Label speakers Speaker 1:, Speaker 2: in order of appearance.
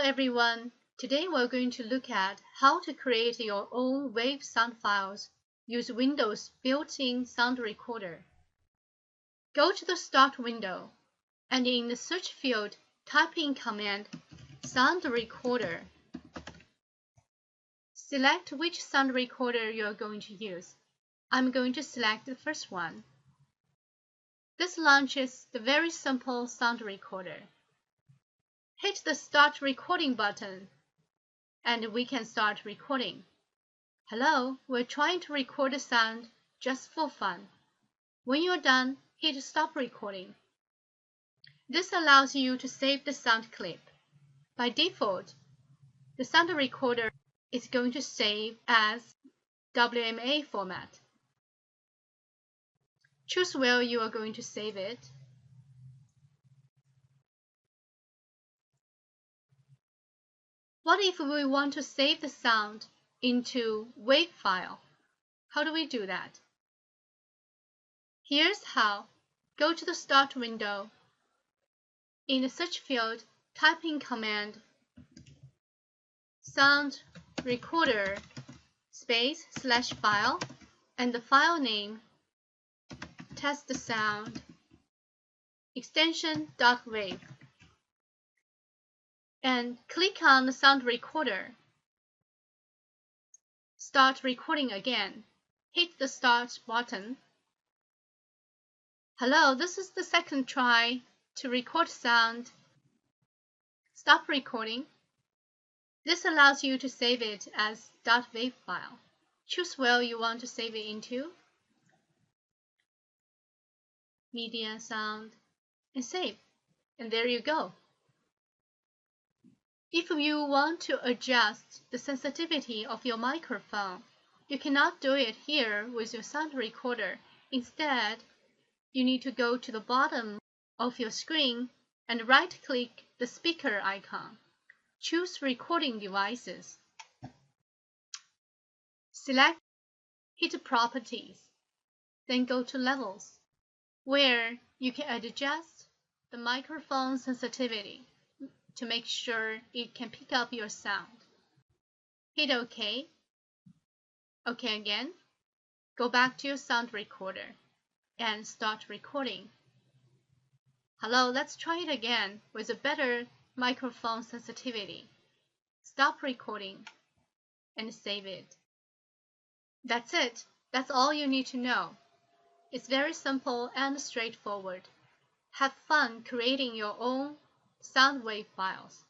Speaker 1: everyone, today we're going to look at how to create your own wave sound files using Windows built-in sound recorder. Go to the Start window and in the search field type in command sound recorder. Select which sound recorder you are going to use. I'm going to select the first one. This launches the very simple sound recorder. Hit the Start Recording button, and we can start recording. Hello, we're trying to record a sound just for fun. When you're done, hit Stop Recording. This allows you to save the sound clip. By default, the sound recorder is going to save as WMA format. Choose where you are going to save it. What if we want to save the sound into WAV file? How do we do that? Here's how. Go to the Start window. In the search field, type in command sound recorder /file and the file name test the sound extension .wav. And click on the sound recorder. Start recording again. Hit the Start button. Hello, this is the second try to record sound. Stop recording. This allows you to save it as .wav file. Choose where you want to save it into. Media, sound, and save. And there you go. If you want to adjust the sensitivity of your microphone, you cannot do it here with your sound recorder. Instead, you need to go to the bottom of your screen and right-click the speaker icon. Choose Recording Devices. Select Hit Properties. Then go to Levels, where you can adjust the microphone sensitivity to make sure it can pick up your sound. Hit OK. OK again. Go back to your sound recorder and start recording. Hello, let's try it again with a better microphone sensitivity. Stop recording and save it. That's it. That's all you need to know. It's very simple and straightforward. Have fun creating your own sound wave files.